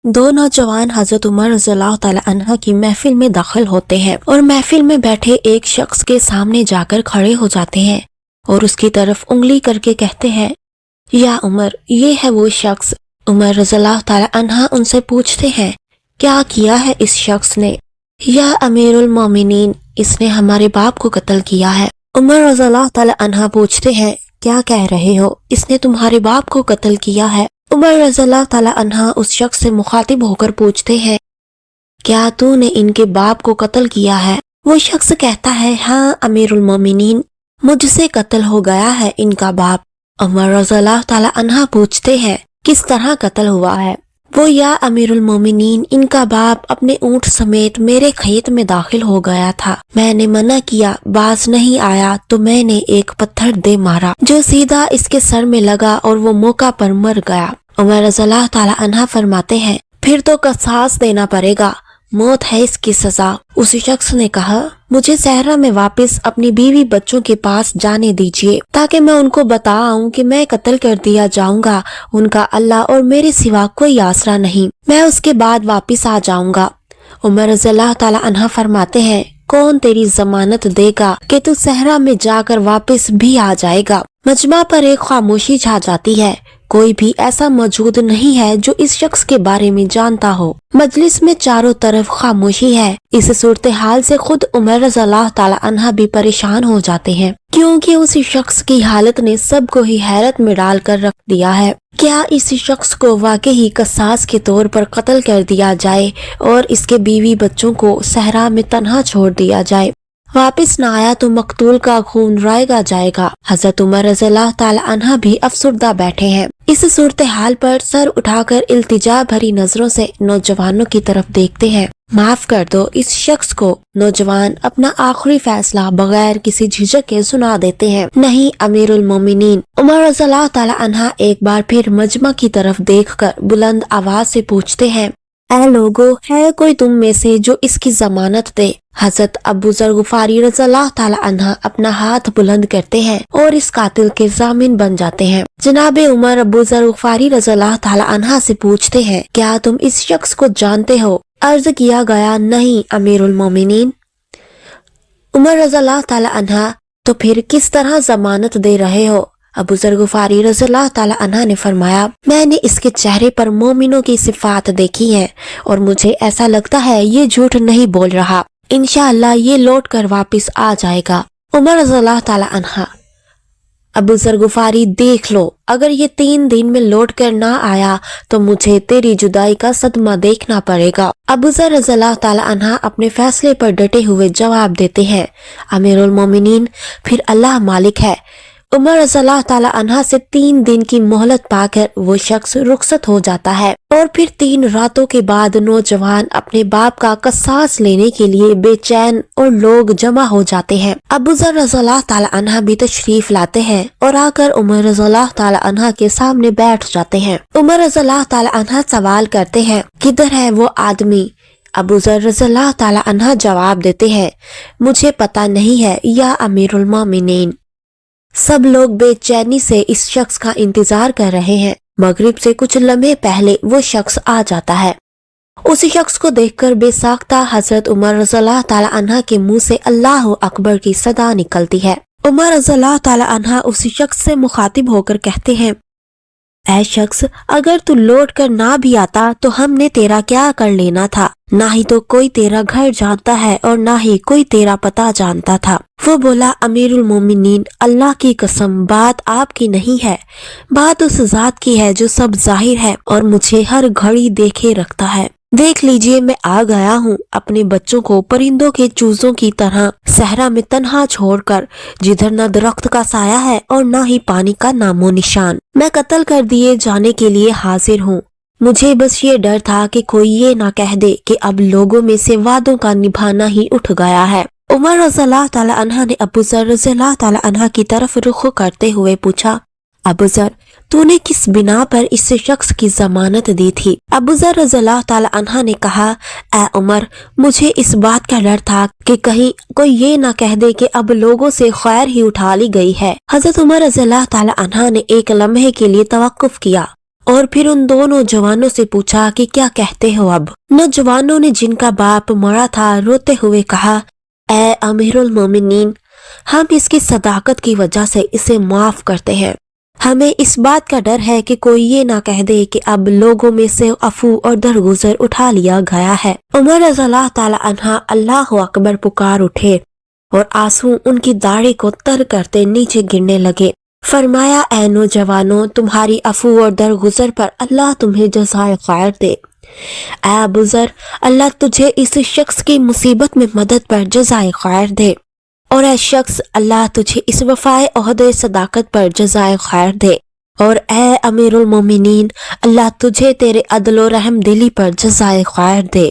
دو نوجوان حضرت عمر رضی اللہ تعالی عنہ کی محفل میں داخل ہوتے ہیں اور محفل میں بیٹھے ایک شخص کے سامنے جا کر کھڑے ہو جاتے ہیں اور اس کی طرف انگلی کر کے کہتے ہیں، یا عمر، یہ ہے وہ شخص۔ عمر رضی اللہ تعالی عنہ ان سے پوچھتے ہیں، کیا کیا ہے اس شخص نے؟ یا امیر المومنین، اس نے ہمارے باپ کو قتل کیا ہے۔ عمر رضی اللہ تعالی عنہ پوچھتے ہیں، کیا کہہ رہے ہو؟ اس نے تمہارے باپ کو قتل کیا ہے۔ عمر رضی اللہ تعالی عنہ اس شخص سے مخاطب ہو کر پوچھتے ہیں، کیا تو نے ان کے باپ کو قتل کیا ہے؟ وہ شخص کہتا ہے، ہاں امیر المومنین، مجھ سے قتل ہو گیا ہے ان کا باپ۔ عمر رضی اللہ تعالی عنہ پوچھتے ہیں، کس طرح قتل ہوا ہے؟ وہ، یا امیر المومنین، ان کا باپ اپنے اونٹ سمیت میرے کھیت میں داخل ہو گیا تھا، میں نے منع کیا، باز نہیں آیا تو میں نے ایک پتھر دے مارا جو سیدھا اس کے سر میں لگا اور وہ موقع پر مر گیا۔ عمر رضی اللہ تعالی عنہ فرماتے ہیں، پھر تو قصاص دینا پڑے گا، موت ہے اس کی سزا۔ اسی شخص نے کہا، مجھے صحرا میں واپس اپنی بیوی بچوں کے پاس جانے دیجیے تاکہ میں ان کو بتاؤں کہ میں قتل کر دیا جاؤں گا، ان کا اللہ اور میرے سوا کوئی آسرا نہیں، میں اس کے بعد واپس آ جاؤں گا۔ عمر رضی اللہ تعالی عنہ فرماتے ہیں، کون تیری ضمانت دے گا کہ تو صحرا میں جا کر واپس بھی آ جائے گا؟ مجمع پر ایک خاموشی چھا جاتی ہے، کوئی بھی ایسا موجود نہیں ہے جو اس شخص کے بارے میں جانتا ہو۔ مجلس میں چاروں طرف خاموشی ہے۔ اس صورتحال سے خود عمر رضی اللہ تعالی عنہ بھی پریشان ہو جاتے ہیں، کیونکہ اسی شخص کی حالت نے سب کو ہی حیرت میں ڈال کر رکھ دیا ہے۔ کیا اس شخص کو واقعی قصاص کے طور پر قتل کر دیا جائے اور اس کے بیوی بچوں کو صحرا میں تنہا چھوڑ دیا جائے؟ واپس نہ آیا تو مقتول کا خون رائگا جائے گا۔ حضرت عمر رضی اللہ تعالی عنہ بھی افسردہ بیٹھے ہیں۔ اس صورتحال پر سر اٹھا کر التجا بھری نظروں سے نوجوانوں کی طرف دیکھتے ہیں۔ معاف کر دو اس شخص کو۔ نوجوان اپنا آخری فیصلہ بغیر کسی جھجک کے سنا دیتے ہیں۔ نہیں امیر المومنین۔ عمر رضی اللہ تعالی عنہ ایک بار پھر مجمع کی طرف دیکھ کر بلند آواز سے پوچھتے ہیں، اے لوگو، ہے کوئی تم میں سے جو اس کی ضمانت دے؟ حضرت ابو ذر غفاری رضی اللہ تعالی عنہ اپنا ہاتھ بلند کرتے ہیں اور اس قاتل کے ضامن بن جاتے ہیں۔ جناب عمر ابو ذر غفاری رضی اللہ تعالی عنہ سے پوچھتے ہیں، کیا تم اس شخص کو جانتے ہو؟ عرض کیا گیا، نہیں امیر المومنین۔ عمر رضی اللہ تعالی عنہ، تو پھر کس طرح ضمانت دے رہے ہو؟ ابو ذر غفاری رضی اللہ تعالی عنہ نے فرمایا، میں نے اس کے چہرے پر مومنوں کی صفات دیکھی ہیں اور مجھے ایسا لگتا ہے یہ جھوٹ نہیں بول رہا، انشاءاللہ یہ لوٹ کر واپس آ جائے گا۔ عمر رضی اللہ تعالی عنہ، ابو ذر غفاری، دیکھ لو، اگر یہ 3 دن میں لوٹ کر نہ آیا تو مجھے تیری جدائی کا صدمہ دیکھنا پڑے گا۔ ابو ذر رضی اللہ تعالی عنہ اپنے فیصلے پر ڈٹے ہوئے جواب دیتے ہیں، امیر المومنین، پھر اللہ مالک ہے۔ عمر رضی اللہ تعالی عنہ سے 3 دن کی مہلت پا کر وہ شخص رخصت ہو جاتا ہے اور پھر 3 راتوں کے بعد نوجوان اپنے باپ کا قصاص لینے کے لیے بے چین اور لوگ جمع ہو جاتے ہیں۔ ابو ذر رضی اللہ تعالی عنہ بھی تشریف لاتے ہیں اور آ کر عمر رضی اللہ تعالی عنہ کے سامنے بیٹھ جاتے ہیں۔ عمر رضی اللہ تعالی عنہ سوال کرتے ہیں، کدھر ہے وہ آدمی؟ ابو ذر رضی اللہ تعالی عنہ جواب دیتے ہیں، مجھے پتہ نہیں ہے یا امیر المومنین۔ سب لوگ بے چینی سے اس شخص کا انتظار کر رہے ہیں۔ مغرب سے کچھ لمحے پہلے وہ شخص آ جاتا ہے۔ اسی شخص کو دیکھ کر بے ساختہ حضرت عمر رضی اللہ تعالی عنہ کے منہ سے اللہ اکبر کی صدا نکلتی ہے۔ عمر رضی اللہ تعالی عنہ اسی شخص سے مخاطب ہو کر کہتے ہیں، اے شخص، اگر تو لوٹ کر نہ بھی آتا تو ہم نے تیرا کیا کر لینا تھا؟ نہ ہی تو کوئی تیرا گھر جانتا ہے اور نہ ہی کوئی تیرا پتہ جانتا تھا۔ وہ بولا، امیر المومنین، اللہ کی قسم، بات آپ کی نہیں ہے، بات اس ذات کی ہے جو سب ظاہر ہے اور مجھے ہر گھڑی دیکھے رکھتا ہے۔ دیکھ لیجئے، میں آ گیا ہوں اپنے بچوں کو پرندوں کے چوزوں کی طرح صحرا میں تنہا چھوڑ کر، جدھر نہ درخت کا سایہ ہے اور نہ ہی پانی کا نام و نشان۔ میں قتل کر دیے جانے کے لیے حاضر ہوں۔ مجھے بس یہ ڈر تھا کہ کوئی یہ نہ کہہ دے کہ اب لوگوں میں سے وعدوں کا نبھانا ہی اٹھ گیا ہے۔ عمر رضی اللہ تعالی عنہ نے ابو ذر رضی اللہ تعالی عنہ کی طرف رخ کرتے ہوئے پوچھا، ابو ذر، تو نے کس بنا پر اس شخص کی ضمانت دی تھی؟ ابو ذر رضی اللہ تعالی عنہ نے کہا، اے عمر، مجھے اس بات کا ڈر تھا کہ کہیں کوئی یہ نہ کہہ دے کہ اب لوگوں سے خیر ہی اٹھا لی گئی ہے۔ حضرت عمر رضی اللہ تعالی عنہ نے ایک لمحے کے لیے توقف کیا اور پھر ان دو نوجوانوں سے پوچھا کہ کیا کہتے ہو اب؟ نوجوانوں نے جن کا باپ مرا تھا روتے ہوئے کہا، اے امیر المومنین، ہم اس کی صداقت کی وجہ سے اسے معاف کرتے ہیں۔ ہمیں اس بات کا ڈر ہے کہ کوئی یہ نہ کہہ دے کہ اب لوگوں میں سے عفو اور درگزر اٹھا لیا گیا ہے۔ عمر رضی اللہ تعالی عنہ اللہ اکبر پکار اٹھے اور آنسو ان کی داڑھی کو تر کرتے نیچے گرنے لگے۔ فرمایا، اے نوجوانوں، تمہاری عفو اور درگزر پر اللہ تمہیں جزائے خیر دے۔ اے ابو ذر، اللہ تجھے اس شخص کی مصیبت میں مدد پر جزائے خیر دے، اور اے شخص، اللہ تجھے اس وفائے عہد صداقت پر جزائے خیر دے، اور اے امیر المومنین، اللہ تجھے تیرے عدل و رحم دلی پر جزائے خیر دے۔